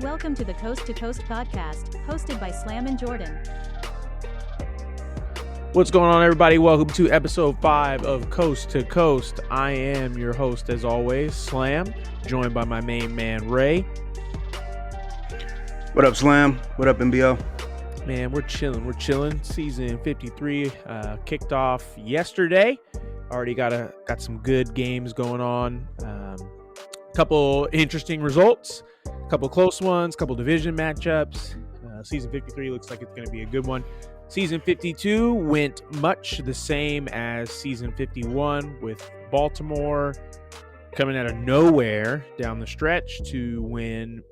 Welcome to the Coast to Coast podcast, hosted by Slam and Jordan. What's going on, everybody? Welcome to episode 5 of Coast to Coast. I am your host, as always, Slam, joined by my main man, Ray. What up, Slam? What up, MBL? Man, we're chilling. Season 53 kicked off yesterday. Already got some good games going on. Couple interesting results, couple close ones, couple division matchups. Season 53 looks like it's going to be a good one. Season 52 went much the same as season 51, with Baltimore coming out of nowhere down the stretch to win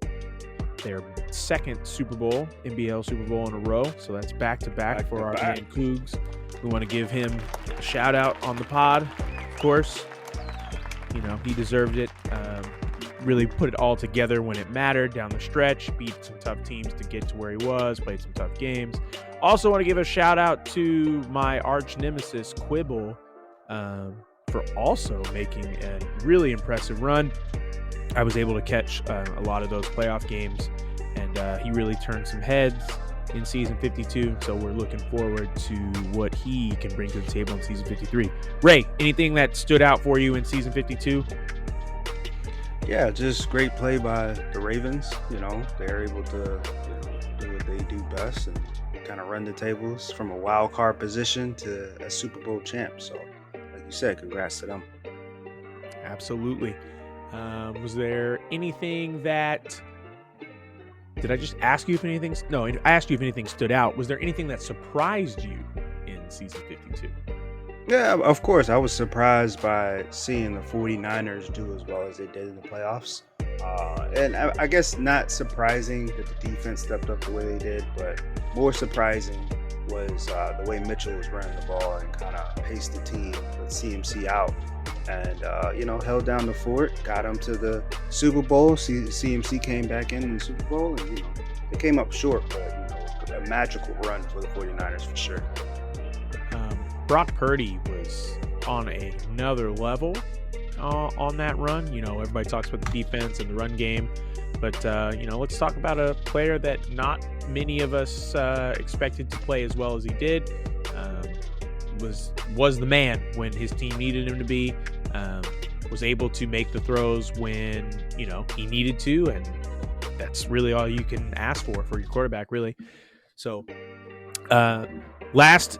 their second Super Bowl, MBL Super Bowl in a row. So that's back-to-back for our man Cougs. We want to give him a shout-out on the pod, of course. You know, he deserved it. Really put it all together when it mattered down the stretch, beat some tough teams to get to where he was, played some tough games. Also want to give a shout out to my arch nemesis, Quibble, for also making a really impressive run. I was able to catch a lot of those playoff games, and he really turned some heads in season 52. So we're looking forward to what he can bring to the table in season 53. Ray, anything that stood out for you in season 52? Yeah, just great play by the Ravens. You know, they're able to do what they do best and kind of run the tables from a wild card position to a Super Bowl champ. So, like you said, congrats to them. Absolutely. Was there anything that... Did I just ask you if anything... No, I asked you if anything stood out. Was there anything that surprised you in season 52? Yeah, of course. I was surprised by seeing the 49ers do as well as they did in the playoffs. And I guess not surprising that the defense stepped up the way they did, but more surprising was the way Mitchell was running the ball and kind of paced the team with CMC out. And, held down the fort, got them to the Super Bowl. CMC came back in the Super Bowl, and, they came up short, but, a magical run for the 49ers for sure. Brock Purdy was on another level on that run. Everybody talks about the defense and the run game, but, let's talk about a player that not many of us expected to play as well as he did. Was the man when his team needed him to be, was able to make the throws when, he needed to, and that's really all you can ask for your quarterback, really. So,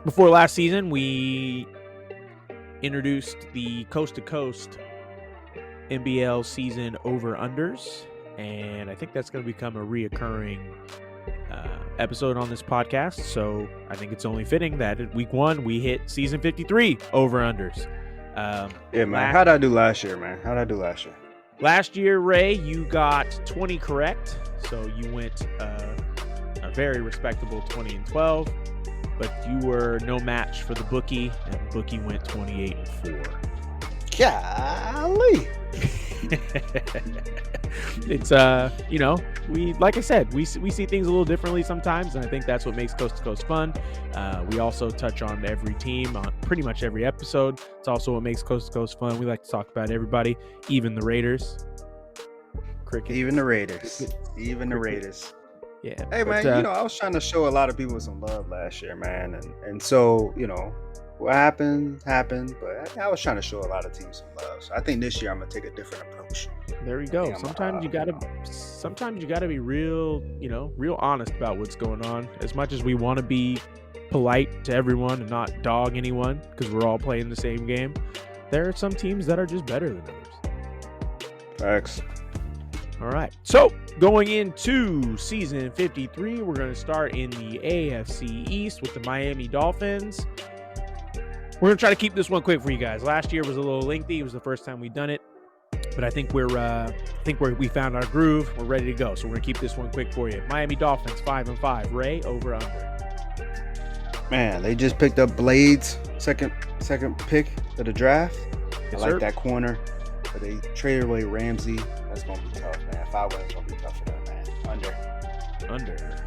before last season, we introduced the Coast to Coast MBL season over-unders, and I think that's going to become a reoccurring episode on this podcast. So I think it's only fitting that at week 1 we hit season 53 over-unders. Yeah, man. How'd I do last year, man? Last year, Ray, you got 20 correct, so you went a very respectable 20-12. But you were no match for the bookie, and the bookie went 28-4. Golly. It's we, like I said, we see things a little differently sometimes, and I think that's what makes Coast to Coast fun. We also touch on every team on pretty much every episode. It's also what makes Coast to Coast fun. We like to talk about everybody, even the Raiders. Cricket. Even the Raiders. Yeah. Hey, man, I was trying to show a lot of people some love last year, man. And so, what happened, but I was trying to show a lot of teams some love. So I think this year I'm going to take a different approach. There we go. Sometimes you got to be real, real honest about what's going on. As much as we want to be polite to everyone and not dog anyone because we're all playing the same game, there are some teams that are just better than others. Facts. All right, so going into season 53, we're going to start in the AFC East with the Miami Dolphins. We're going to try to keep this one quick for you guys. Last year was a little lengthy. It was the first time we've done it, but I think we found our groove. We're ready to go, so we're going to keep this one quick for you. Miami Dolphins 5-5. Ray, over under. Man, they just picked up Blades, second pick of the draft. Yes, I like sir. that corner. But they traded away Ramsey. That's going to be tough, man. 5 wins going to be tough for them, man. Under.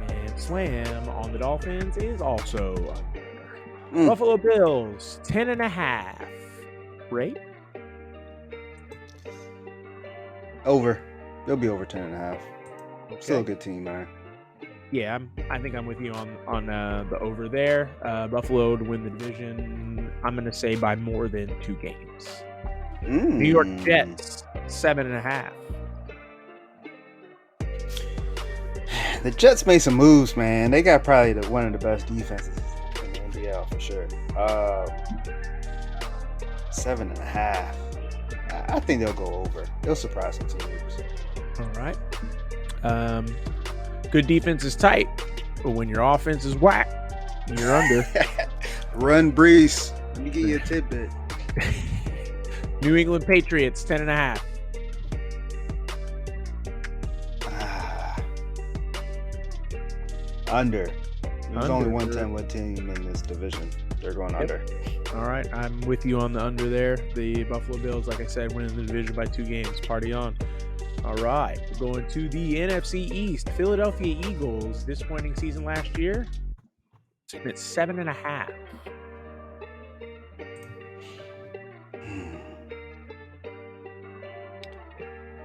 And Slam on the Dolphins is also under. Buffalo Bills 10.5. Ray? Over. They'll be over 10.5. Still a good team, man. Yeah, I think I'm with you on the over there. Buffalo to win the division. I'm going to say by more than 2 games. New York Jets 7.5. The Jets made some moves, man. They got probably one of the best defenses in the MBL for sure. 7.5. I think they'll go over. They'll surprise some teams. All right. Good defense is tight, but when your offense is whack, you're under. Run, Brees. Let me give you a tidbit. New England Patriots 10.5. Under. There's only one Under. 10-win team in this division. They're going under. All right, I'm with you on the under there. The Buffalo Bills, like I said, winning the division by 2 games. Party on. All right, we're going to the NFC East. Philadelphia Eagles, disappointing season last year. It's 7.5.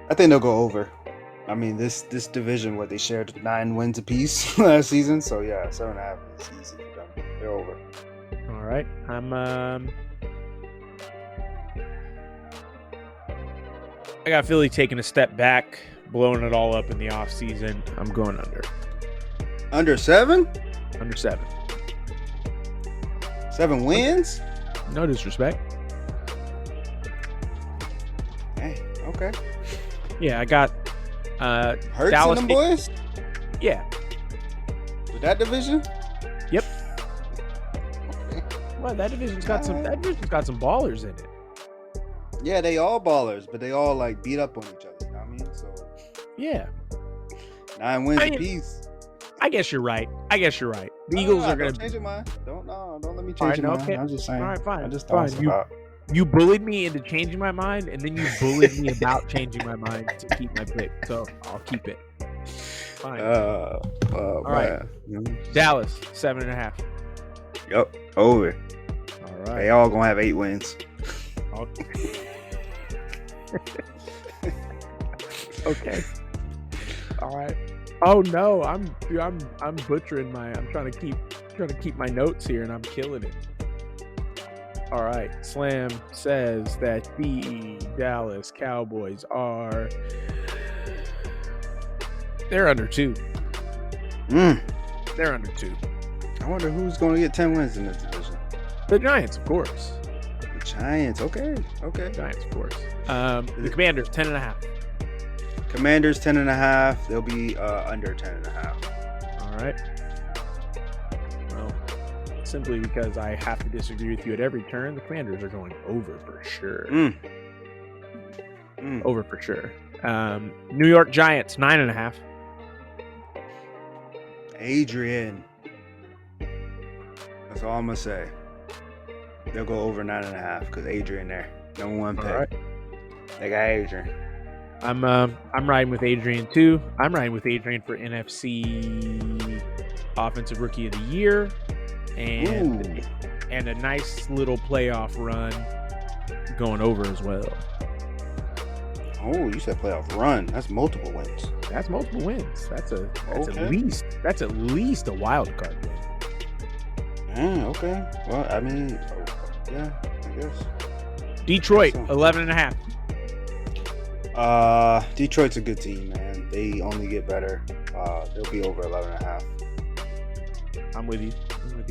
I think they'll go over. I mean, this division, they shared 9 wins apiece last season. So yeah, 7.5 is easy for them. They're over. All right, I got Philly taking a step back, blowing it all up in the offseason. I'm going under. Under 7? Under 7. 7 wins? No disrespect. Hey, okay. Yeah, I got Hurts Dallas in them boys? Yeah. With that division? Yep. Okay. Well, that division's got some ballers in it. Yeah, they all ballers, but they all like beat up on each other. You know what I mean? So Yeah. 9 wins apiece. I guess you're right. The Eagles are going to change your mind. Don't let me All right, change your mind. okay. I'm just saying. All right, fine. I just Fine. thought about. You bullied me into changing my mind, and then you bullied me about changing my mind to keep my pick. So I'll keep it. Fine. All right. Dallas 7.5. Yep. Over. All right. They all gonna have 8 wins. Okay. All right. Oh no, I'm butchering I'm trying to keep my notes here, and I'm killing it. All right. Slam says that the Dallas Cowboys they're under 2. They're under 2. I wonder who's going to get 10 wins in this division. The Giants, of course. The Giants. Okay. Giants, of course. The Commanders 10.5. Commanders 10.5. They'll be under 10.5. All right. Well, simply because I have to disagree with you at every turn, the Commanders are going over for sure. Over for sure. New York Giants 9.5. Adrian. That's all I'm gonna say. They'll go over 9.5 because Adrian there. Number 1 pick. All right. They got Adrian. I'm riding with Adrian too. I'm riding with Adrian for NFC Offensive Rookie of the Year and a nice little playoff run going over as well. Oh, you said playoff run. That's multiple wins. That's multiple wins. That's at least a wild card win. Yeah, okay. Well, I mean, yeah, I guess. Detroit 11.5. Detroit's a good team, man. They only get better. They'll be over 11.5. I'm with you.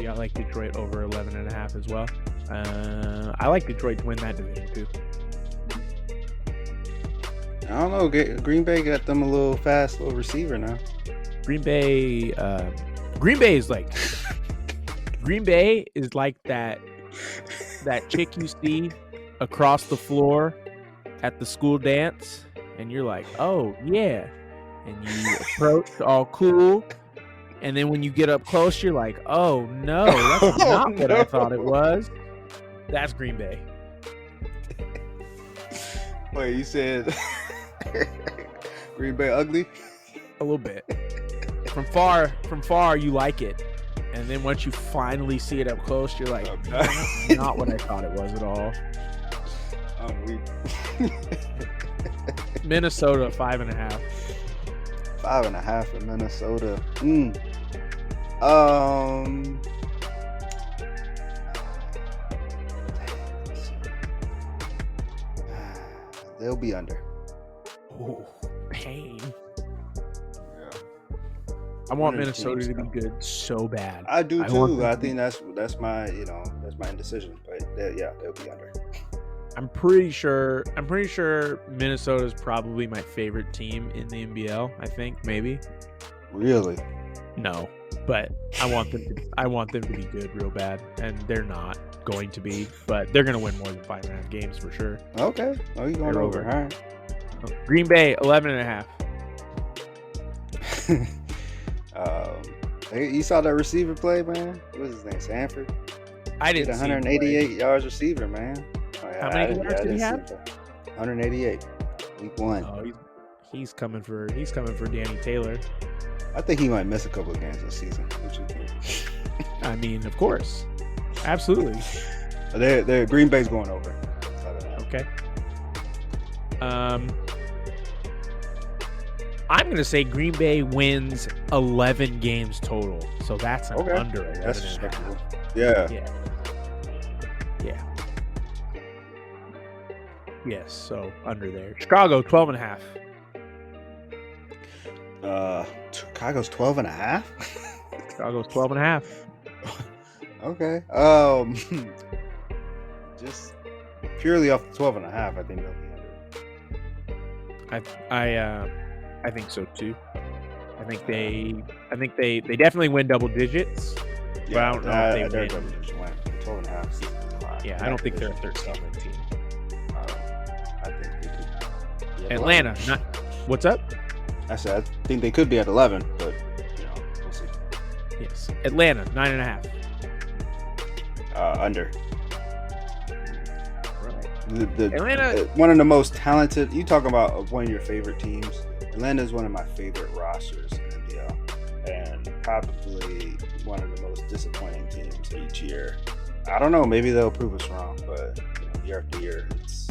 I like Detroit over 11.5 as well. I like Detroit to win that division too. I don't know. Green Bay got them a little fast little receiver now. Green Bay is like that chick you see across the floor at the school dance, and you're like, oh yeah, and you approach all cool, and then when you get up close, you're like, oh no, that's not what I thought it was. That's Green Bay. Wait, you said Green Bay ugly? A little bit. From far, you like it, and then once you finally see it up close, you're like, that's not what I thought it was at all. I'm weak. Minnesota 5.5. 5.5 in Minnesota. They'll be under. Oh, pain. Yeah. I want One of the Minnesota teams, to be good so bad. I do want too. them I to be- think that's my indecision. But they'll be under. I'm pretty sure Minnesota is probably my favorite team in the MBL. I think maybe. Really? No, but I want them to be good real bad, and they're not going to be, but they're going to win more than 5.5 games for sure. Okay. Oh, you going They're over? over. All right. Green Bay 11.5. You saw that receiver play, man? What was his name? Sanford? I He didn't had see him 188 yards receiver, man. Oh, yeah, How many I yards did he didn't see have? him play. 188. Week 1. play. Oh, he's coming for Danny Taylor. I think he might miss a couple of games this season. What you think? I mean, of course, absolutely. They're Green Bay's going over. Okay. I'm going to say Green Bay wins 11 games total. So that's an under 11 That's and a respectable. half. Yeah. Yeah. Yes, so under there. Chicago 12.5. Chicago's 12.5. Chicago's 12.5. Okay. Just purely off the 12.5, I think they'll be under. I think so too. I think they definitely win double digits. But I don't know if they they're win. double digits win. 12.5 is a lot. Yeah, I don't think they're a 13-win team. I think they could be at Atlanta, 11. not what's up? I said I think they could be at 11, but we'll see. Yes, Atlanta 9.5. Under. Right. The Atlanta, one of the most talented. You talk about one of your favorite teams. Atlanta is one of my favorite rosters in the NBL, and probably one of the most disappointing teams each year. I don't know. Maybe they'll prove us wrong, but year after year, it's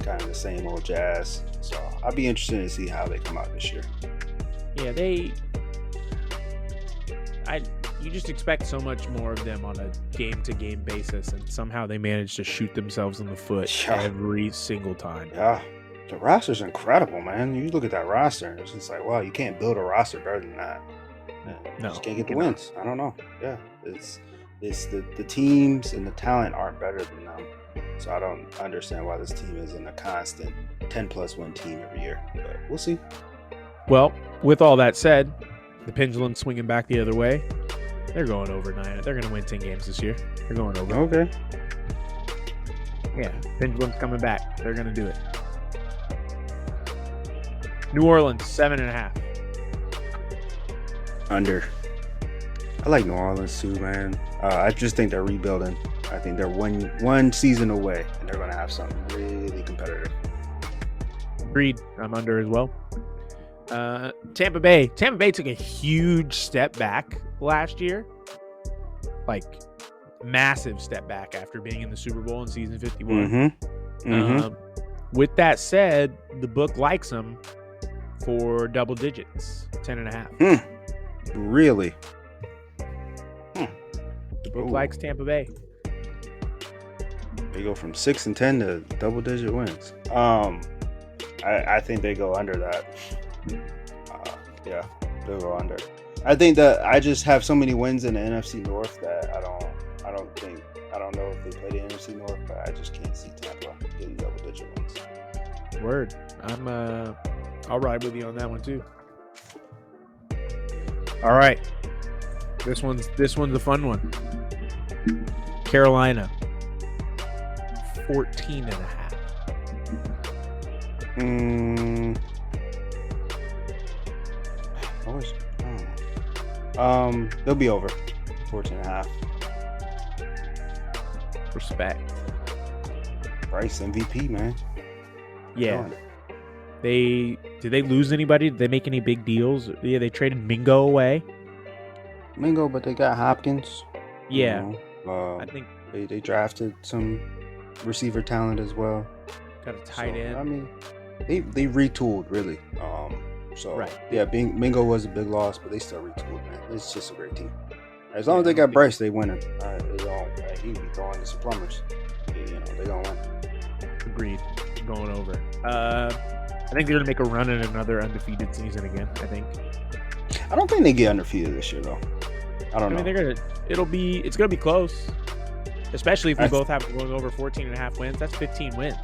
kind of the same old jazz. So I'll be interested to see how they come out this year. yeah, you just expect so much more of them on a game-to-game basis, and somehow they manage to shoot themselves in the foot Yeah. every single time. Yeah, the roster's incredible, man. You look at that roster, and it's just like, wow, you can't build a roster better than that. You No, just can't get the you cannot. wins. I don't know. Yeah, it's the teams and the talent aren't better than them. So I don't understand why this team isn't a constant 10+ win team every year. But we'll see. Well, with all that said, the pendulum's swinging back the other way. They're going over 9. They're going to win 10 games this year. They're going over. Okay. Yeah, pendulum's coming back. They're going to do it. New Orleans 7.5. Under. I like New Orleans too, man. I just think they're rebuilding. I think they're one season away, and they're going to have something really competitive. Agreed. I'm under as well. Tampa Bay. Tampa Bay took a huge step back last year. Like, massive step back after being in the Super Bowl in season 51. With that said, the book likes them for double digits, 10.5. Really? The book likes Tampa Bay. They go from 6-10 to double-digit wins. I think they go under that. Yeah, they'll go under. I think that I just have so many wins in the NFC North that I don't know if they play the NFC North, but I just can't see Tampa getting double-digit wins. Word. I'll ride with you on that one too. All right. This one's a fun one. Carolina 14.5. They'll be over 14.5. Respect. Bryce MVP, man. Yeah. Did they lose anybody? Did they make any big deals? Yeah, they traded Mingo away. Mingo, but they got Hopkins. Yeah. I think they drafted some receiver talent as well. got a tight end. I mean, they retooled really. So Right. yeah, Mingo was a big loss, but they still retooled, man. It's just a great team. As long as they got Bryce, they winning. He'd be throwing to some plumbers. You know, they gonna win. Agreed. Going over. I think they're gonna make a run at another undefeated season again. I think. I don't think they get undefeated this year though. I don't know. They're gonna. It's gonna be close. Especially if we both have going over 14.5 wins. That's 15 wins.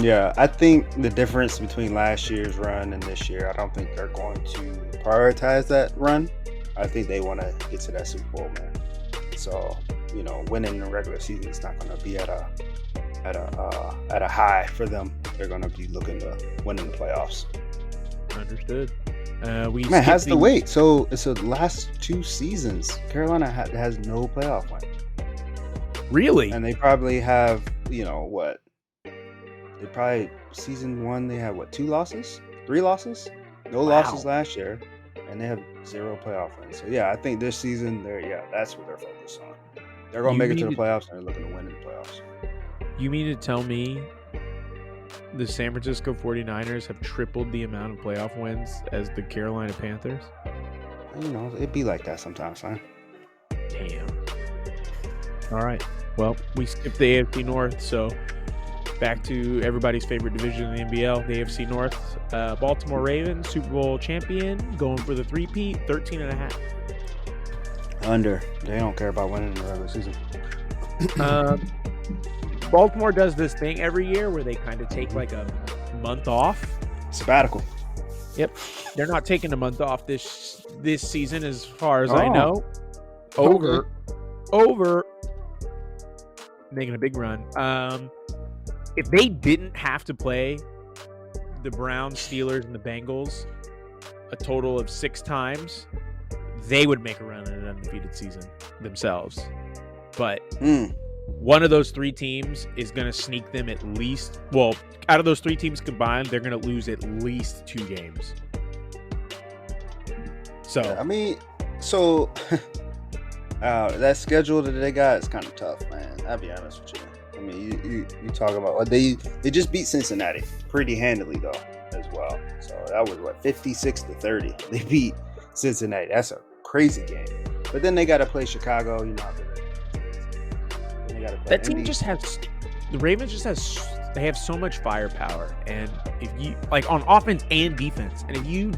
Yeah, I think the difference between last year's run and this year, I don't think they're going to prioritize that run. I think they want to get to that Super Bowl, man. So, you know, winning the regular season is not going to be at a high for them. They're going to be looking to win in the playoffs. Understood. Has to wait. So it's the last 2 seasons. Carolina has no playoff win. Really? And they probably have, you know, what? They probably season 1 they had 2 losses, 3 losses, no losses last year, and they have 0 playoff wins. So yeah, I think this season that's what they're focused on. They're gonna make it to the playoffs and they're looking to win in the playoffs. You mean to tell me the San Francisco 49ers have tripled the amount of playoff wins as the Carolina Panthers? You know, it'd be like that sometimes, man. Damn. All right. Well, we skipped the AFC North, so back to everybody's favorite division in the MBL, the AFC North. Baltimore Ravens, Super Bowl champion, going for the three-peat, 13.5. Under. They don't care about winning in the regular season. Baltimore does this thing every year where they kind of take like a month off. Sabbatical. Yep. They're not taking a month off this season as far as I know. Over. Making a big run. If they didn't have to play the Browns, Steelers, and the Bengals a total of 6 times, they would make a run at an undefeated season themselves. But one of those 3 teams is going to sneak them at least, well, out of those 3 teams combined, they're going to lose at least 2 games. So, that schedule that they got is kind of tough, man. I'll be honest with you. I mean, you talk about they just beat Cincinnati pretty handily though as well. So that was 56-30. They beat Cincinnati. That's a crazy game. But then they got to play Chicago. You know, then they got to play that team just has the Ravens just has they have so much firepower, and if you like on offense and defense, and if you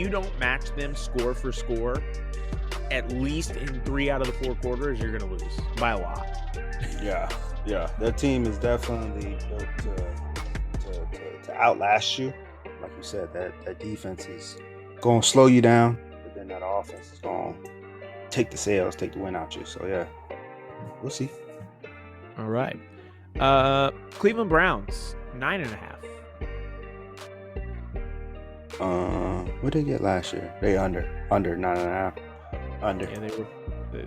don't match them score for score, at least in 3 out of the 4 quarters, you're going to lose by a lot. Yeah. Their team is definitely built to outlast you. Like you said, that defense is going to slow you down, but then that offense is going to take the win out you. So, yeah, we'll see. All right. Cleveland Browns, 9.5. What did they get last year? They under 9.5. Under. Yeah,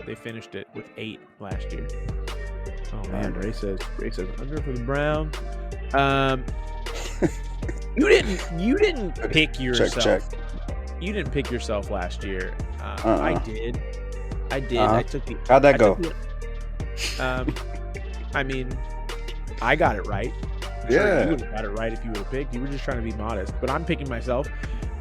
they finished it with 8 last year. Oh man, Ray says under for the Browns. You didn't pick yourself. Check. You didn't pick yourself last year. I did. Uh-huh. I took the. How'd that go? I mean, I got it right. I'm sure you would have got it right if you would have picked. You were just trying to be modest, but I'm picking myself.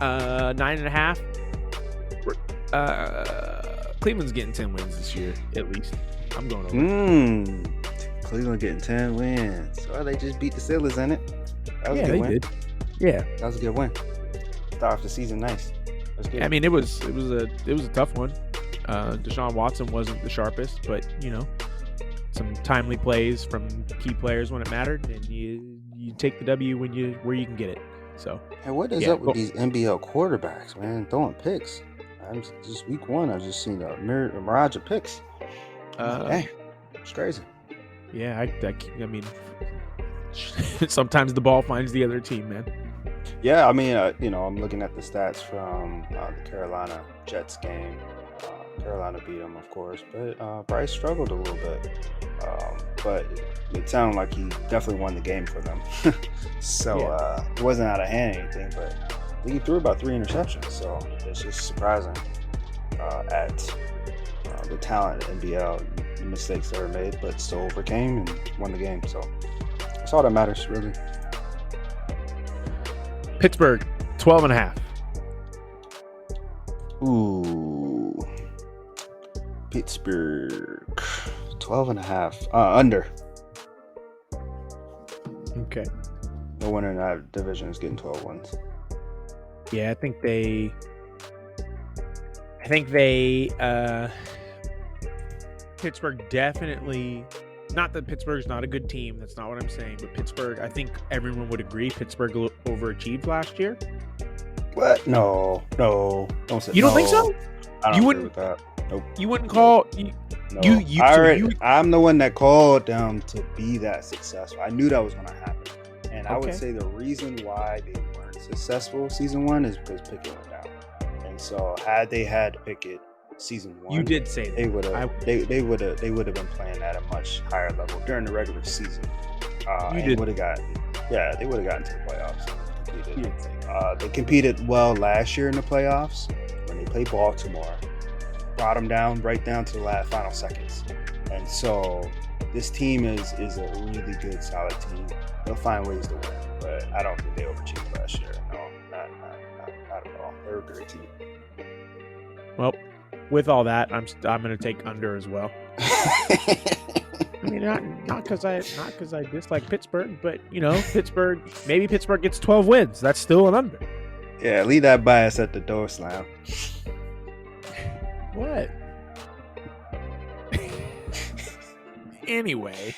9.5. Cleveland's getting 10 wins this year, at least. I'm going over. Cleveland getting 10 wins. Well, they just beat the Steelers in it. That was a good win. Did. Yeah, that was a good win. Start off the season nice. That's good. I mean, it was a tough one. Deshaun Watson wasn't the sharpest, but you know, some timely plays from key players when it mattered, and you take the W where you can get it. So, and what is up with these NBL quarterbacks, man? Throwing picks. I'm just week 1. I've just seen a mirage of picks. It's crazy. Yeah, I mean, sometimes the ball finds the other team, man. Yeah, I mean, I'm looking at the stats from the Carolina Jets game. Carolina beat them, of course, but Bryce struggled a little bit. But it sounded like he definitely won the game for them. So it wasn't out of hand or anything, but I think he threw about 3 interceptions. So it's just surprising at the talent in NBL, the mistakes that were made, but still overcame and won the game. So that's all that matters, really. Pittsburgh, 12 and a half. Ooh. Pittsburgh. 12 and a half. Under. Okay. No one in that division is getting 12 wins. Yeah, I think they Pittsburgh definitely, not that Pittsburgh's not a good team, that's not what I'm saying, but Pittsburgh, I think everyone would agree Pittsburgh overachieved last year. What? No. Don't say You don't no. think so? I don't You agree wouldn't- with that. Nope. You wouldn't call No. I'm the one that called them to be that successful. I knew that was going to happen. And I would Okay. say the reason why they weren't successful season 1 is because Pickett went down. And so had they had Pickett season 1, You did say they that. would have they would have been playing at a much higher level during the regular season. You did. They would have gotten to the playoffs. You did say They competed well last year in the playoffs when they played Baltimore. Brought them down right down to the last final seconds. And so this team is a really good, solid team. They'll find ways to win, but I don't think they overachieved last year. No, not at all. They're a great team. Well, with all that, I'm going to take under as well. I mean, not because I dislike Pittsburgh, but maybe Pittsburgh gets 12 wins. That's still an under. Yeah, leave that bias at the door, Slam. What? Anyway,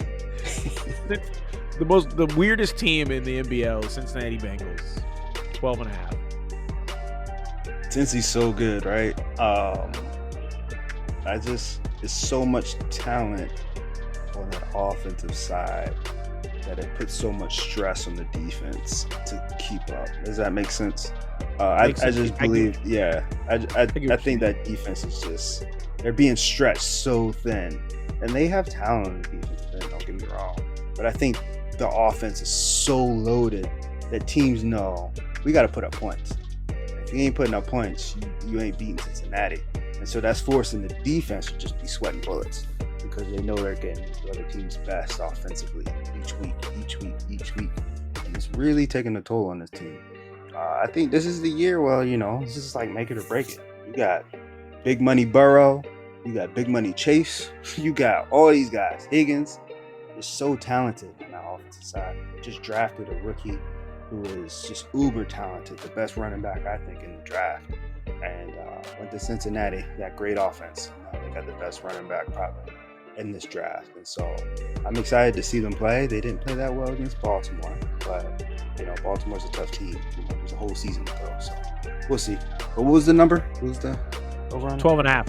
the weirdest team in the MBL, Cincinnati Bengals, 12 and a half. Cincy's so good, right? It's so much talent on that offensive side that it puts so much stress on the defense to keep up. Does that make sense? I just believe, I think that defense is just, they're being stretched so thin, and they have talent on the defense. Don't get me wrong, but I think the offense is so loaded that teams know we got to put up points. If you ain't putting up points, you ain't beating Cincinnati, and so that's forcing the defense to just be sweating bullets because they know they're getting the other team's best offensively each week, and it's really taking a toll on this team. I think this is the year. Well, this is like make it or break it. You got big money Burrow, you got big money Chase, you got all these guys. Higgins is so talented on that offensive side. Just drafted a rookie who is just uber talented, the best running back I think in the draft, and went to Cincinnati. That great offense. They got the best running back probably in this draft, and so I'm excited to see them play. They didn't play that well against Baltimore, but Baltimore's a tough team. There's a whole season to go, so we'll see. But what was the number? What was the over on 12 and a half.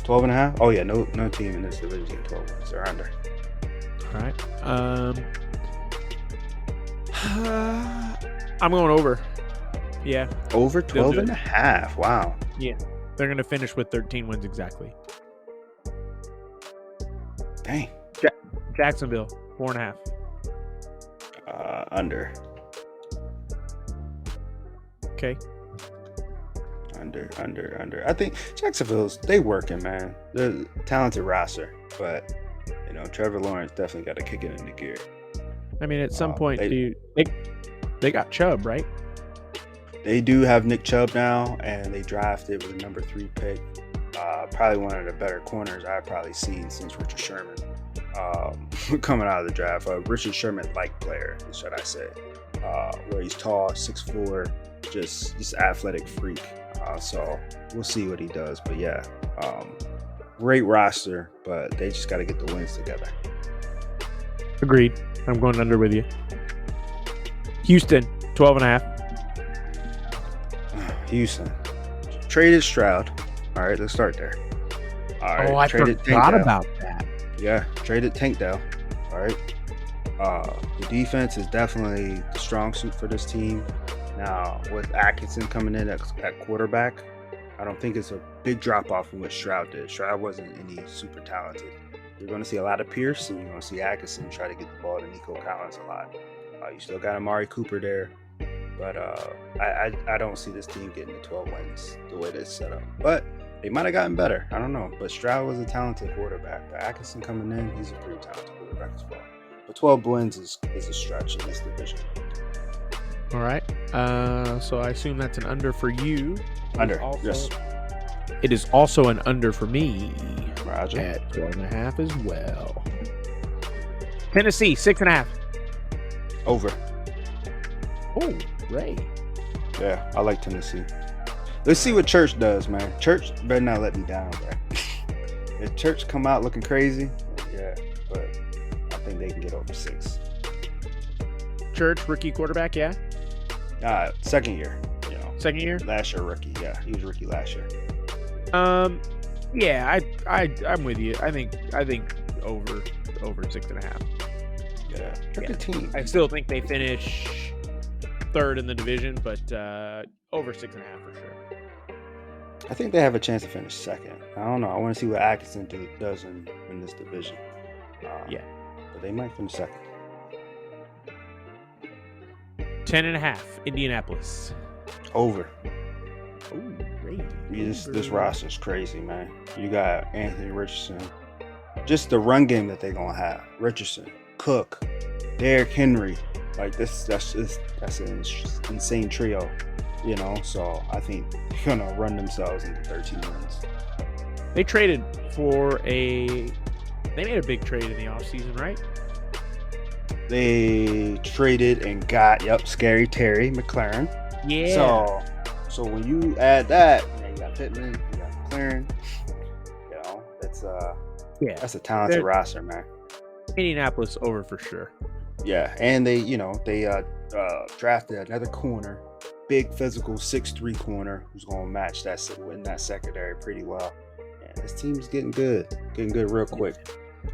12 and a half? Oh yeah, no team in this division getting 12 wins. They're under. All right. I'm going over. Yeah. Over 12 and a half. Wow. Yeah. They're going to finish with 13 wins exactly. Dang. Jacksonville, 4.5. Under. Okay. Under. I think they working, man. They're a talented roster, but Trevor Lawrence definitely got to kick it into gear. I mean, at some point, they got Chubb, right? They do have Nick Chubb now, and they drafted with a number 3 pick. Probably one of the better corners I've probably seen since Richard Sherman. Coming out of the draft, Richard Sherman-like player, should I say, where he's tall, 6'4", just athletic freak. So we'll see what he does. But yeah, great roster, but they just got to get the wins together. Agreed. I'm going under with you. Houston, 12.5. Houston traded Stroud. All right, let's start there. All right, I forgot about that. Yeah, traded Tank Dell. All right. The defense is definitely the strong suit for this team. Now, with Atkinson coming in at quarterback, I don't think it's a big drop-off from what Stroud did. Stroud wasn't any super talented. You're going to see a lot of Pierce, and you're going to see Atkinson try to get the ball to Nico Collins a lot. You still got Amari Cooper there, but I don't see this team getting to 12 wins the way they're set up. But they might have gotten better. I don't know. But Stroud was a talented quarterback. But Atkinson coming in, he's a pretty talented quarterback as well. But 12 wins is a stretch in this division. All right. So I assume that's an under for you. Under. Also, it is also an under for me. Roger. At 12.5 as well. Tennessee 6.5. Over. Oh, Ray. Yeah, I like Tennessee. Let's see what Church does, man. Church better not let me down, bro. If Church come out looking crazy, yeah, but I think they can get over 6. Church, rookie quarterback, yeah. Second year, Second year. Last year rookie, yeah, he was rookie last year. Yeah, I'm with you. I think over 6.5. Yeah, good team. I still think they finish third in the division, but over 6.5 for sure. I think they have a chance to finish second. I don't know. I want to see what Atkinson does in this division. Yeah, but they might finish second. 10.5. Indianapolis. Over. Ooh, great. This roster's crazy, man. You got Anthony Richardson. Just the run game that they're gonna have. Richardson, Cook, Derrick Henry. Like that's an insane trio. So I think they're gonna run themselves into 13 wins. They made a big trade in the offseason, right? They traded and got Scary Terry McLaurin. Yeah. So when you add that, you got Pittman, you got McLaurin. That's a talented roster, man. Indianapolis over for sure. Yeah, and they drafted another corner, big physical 6'3" corner who's gonna match that secondary pretty well. And this team's getting good real quick.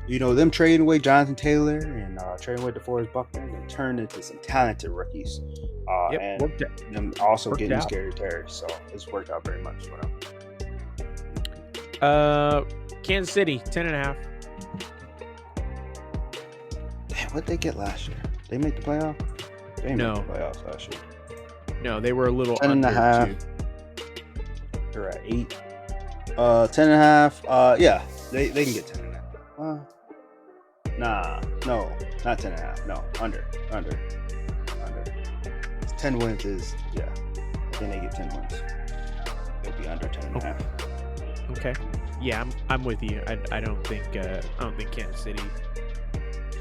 Them trading away Jonathan Taylor and trading away DeForest Buckner and turned into some talented rookies. And them also getting Scary Terry. So it's worked out very much for them. Kansas City 10.5. Damn, what'd they get last year? They make the playoff? They didn't make the playoffs last year. No, they were a little 10.5. They're at 8. 10.5. Yeah, they can get 10.5. No, not 10.5. No, under. 10 wins is, I think they get 10 wins. It'll be under 10.5. Okay. Yeah, I'm with you. I don't think Kansas City.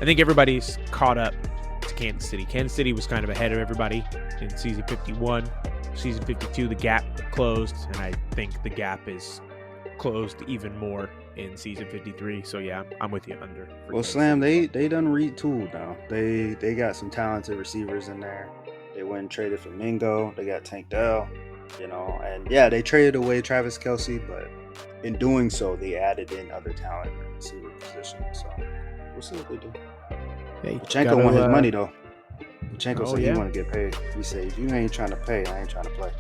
I think everybody's caught up to Kansas City. Kansas City was kind of ahead of everybody in season 51. Season 52, the gap closed, and I think the gap is closed even more in season 53. So yeah, I'm with you under. Well, Slam, they done retooled now. They got some talented receivers in there. They went and traded for Mingo. They got Tank Dell, and they traded away Travis Kelce, but in doing so, they added in other talent in the receiver position. So we'll see what they do. Hey, Pachenko want his money though. Pachenko said he want to get paid. He said, if you ain't trying to pay, I ain't trying to play.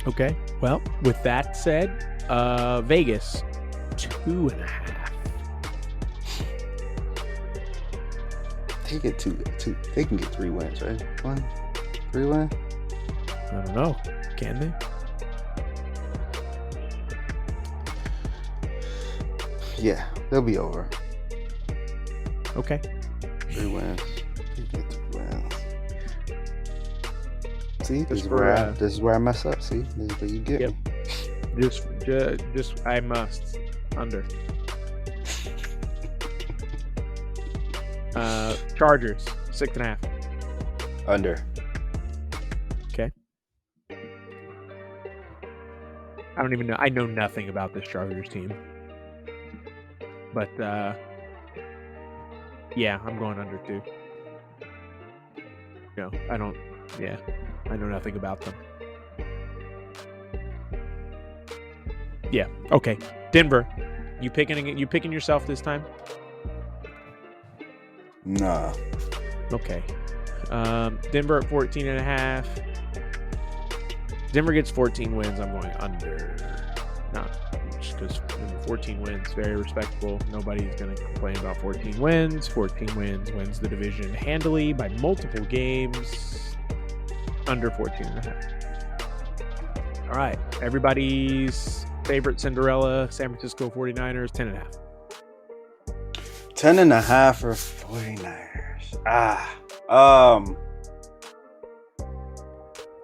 Okay. Well, with that said, Vegas 2.5. They get two. They can get 3 wins, right? 3 wins. I don't know. Can they? Yeah, they'll be over. Okay. 3 wins. They get 3 wins. See, this is where I mess up. See, this is where you get me. Just I must under. Chargers 6.5. Under. Okay. I don't even know. I know nothing about this Chargers team. But I'm going under too. No, I don't. Yeah, I know nothing about them. Yeah. Okay. Denver, you picking yourself this time? Nah. Okay. Denver at 14.5. Denver gets 14 wins. I'm going under. Not just because 14 wins, very respectable. Nobody's going to complain about 14 wins. 14 wins the division handily by multiple games. Under 14.5. All right. Everybody's favorite Cinderella, San Francisco 49ers, 10.5. 10.5 for 49ers.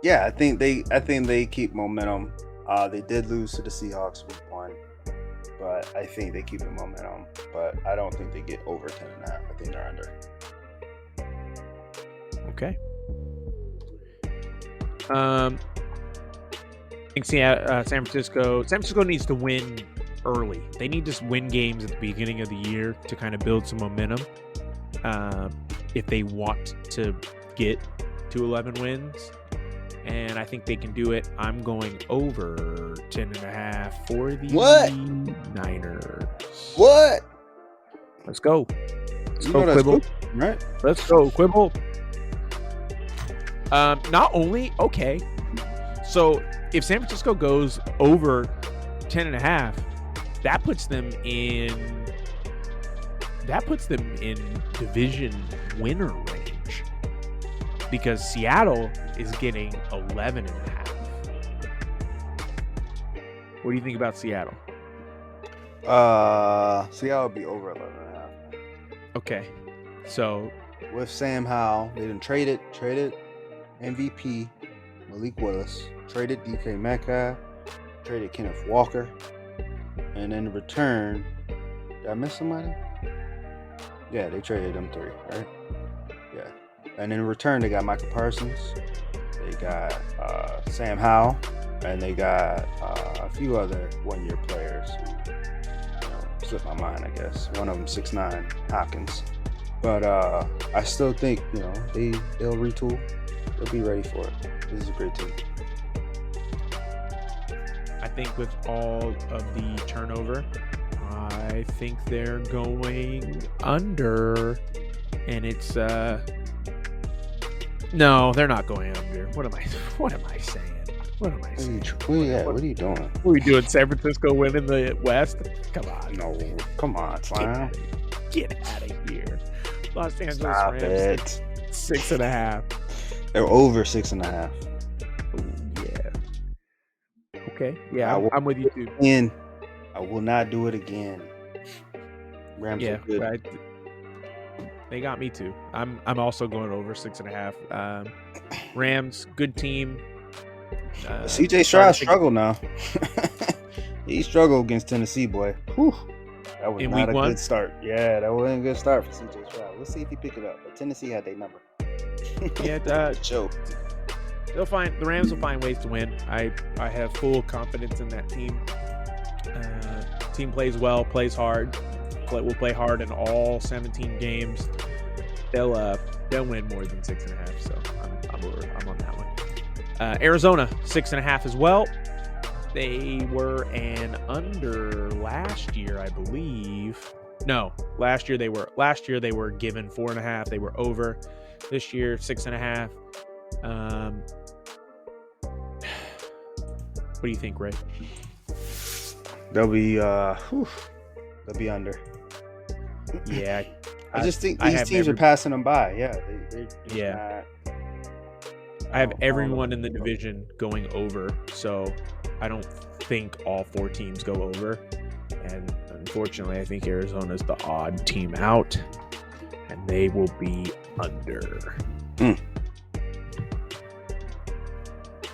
Yeah, I think they keep momentum. They did lose to the Seahawks week 1, but I think they keep the momentum. But I don't think they get over 10.5. I think they're under. Okay. I think San Francisco needs to win early. They need to win games at the beginning of the year to kind of build some momentum. If they want to get to 11 wins, and I think they can do it. I'm going over 10.5 for the Niners. What? Let's go. Let's You go, know that's Quibble. cool, right? Let's go, Quibble. Not only, okay. So if San Francisco goes over 10.5, that puts them in division winner range, because Seattle is getting 11.5. What do you think about Seattle? Seattle would be over 11.5. Okay, so With Sam Howell, they done traded MVP Malik Willis, traded DK Metcalf, traded Kenneth Walker, and in return, did I miss somebody? Yeah, they traded them 3, right? Yeah. And in return, they got Michael Parsons, they got Sam Howell, and they got a few other one-year players who slipped my mind, I guess. One of them 6'9", Hopkins. But I still think, they'll retool. They'll be ready for it. This is a great team. I think with all of the turnover, I think they're going under, and it's no, they're not going under. What am I saying? What are you doing? What are we doing? San Francisco winning the West? Come on. No, come on, Slime. Get out of here. Los Angeles Stop Rams it. 6.5. They're over 6.5. Oh, yeah. Okay. Yeah, I'm with you too. And I will not do it again. Rams are good. Right. They got me too. I'm also going over 6.5. Rams, good team. CJ Stroud struggled now. He struggled against Tennessee, boy. Whew. That was In not week a 1? good start. Yeah, that wasn't a good start for CJ Stroud. Let's see if he pick it up. But Tennessee had their number. Yeah, Joe. the Rams will find ways to win. I have full confidence in that team. Team plays well, plays hard. Will play hard in all 17 games. They'll win more than 6.5. So I'm on that one. Arizona 6.5 as well. They were an under last year, I believe. No, last year they were given 4.5. They were over. This year 6.5. What do you think, Ray? They'll be under. Yeah, I just think these teams are passing them by. Yeah, they're I have everyone in the division going over, so I don't think all 4 teams go over. And unfortunately, I think Arizona's the odd team out, and they will be under.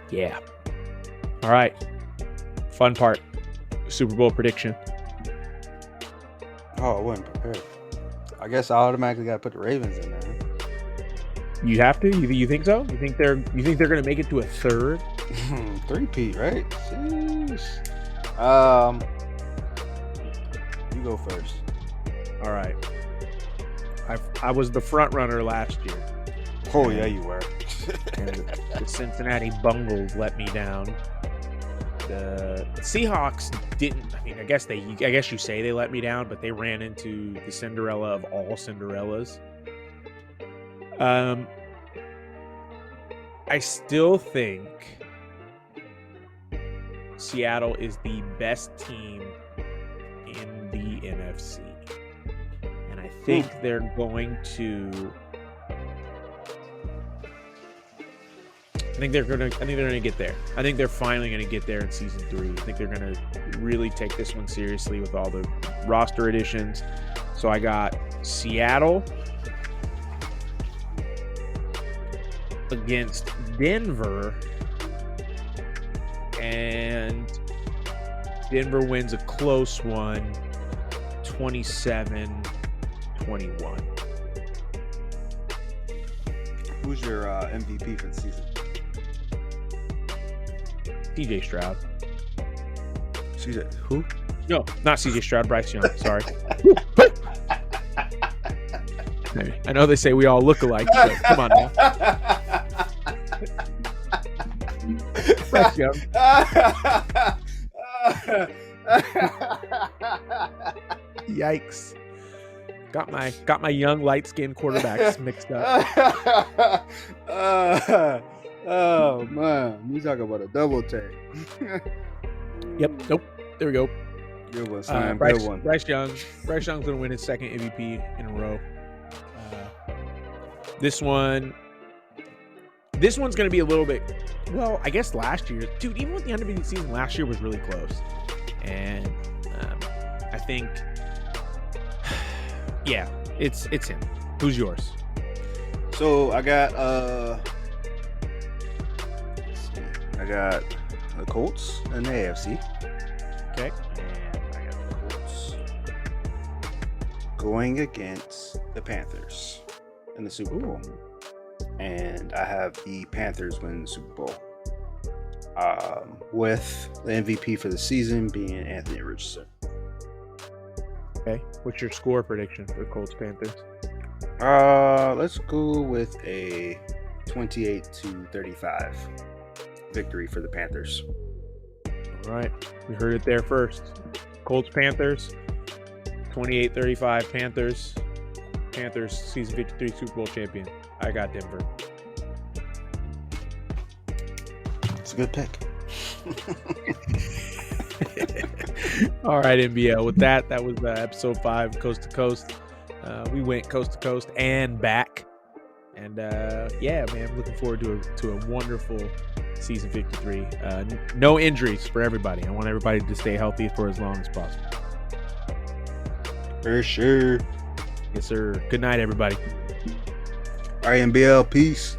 Yeah. All right. Fun part. Super Bowl prediction. Oh, I wasn't prepared. I guess I automatically got to put the Ravens in there. You have to? You think so? You think they're going to make it to a third? 3-peat, right? Sheesh. You go first. All right. I was the front runner last year. Oh yeah, you were. And the Cincinnati Bungles let me down. The Seahawks didn't. I mean, I guess you say they let me down, but they ran into the Cinderella of all Cinderellas. I still think Seattle is the best team in the NFC, and I think they're going to. I think they're gonna get there. I think they're finally gonna get there in season 3. I think they're gonna really take this one seriously with all the roster additions. So I got Seattle against Denver, and Denver wins a close one, 27-21. Who's your MVP for the season? CJ Stroud. Who? No, not CJ Stroud. Bryce Young. Sorry. I know they say we all look alike, but come on now. Bryce Young. Yikes. Got my young light-skinned quarterbacks mixed up. Oh man, we talk about a double take. Yep. Nope. There we go. Good one, Slam. Bryce, Good one. Bryce Young's gonna win his second MVP in a row. This one's gonna be a little bit. Well, I guess last year, dude. Even with the undefeated season, last year was really close, and I think, yeah, it's him. Who's yours? So I got the Colts in the AFC. Okay. And I got the Colts going against the Panthers in the Super Bowl. And I have the Panthers win the Super Bowl. With the MVP for the season being Anthony Richardson. Okay. What's your score prediction for the Colts Panthers? Let's go with a 28-35 victory for the Panthers. All right. We heard it there first. Colts Panthers, 28-35 Panthers. Panthers season 53 Super Bowl champion. I got Denver. It's a good pick. All right, MBL. With that was episode 5, Coast to Coast. We went coast to coast and back. And yeah, man, I'm looking forward to a wonderful season 53. No injuries for everybody. I want everybody to stay healthy for as long as possible. For sure. Yes, sir. Good night, everybody. All right, MBL. Peace.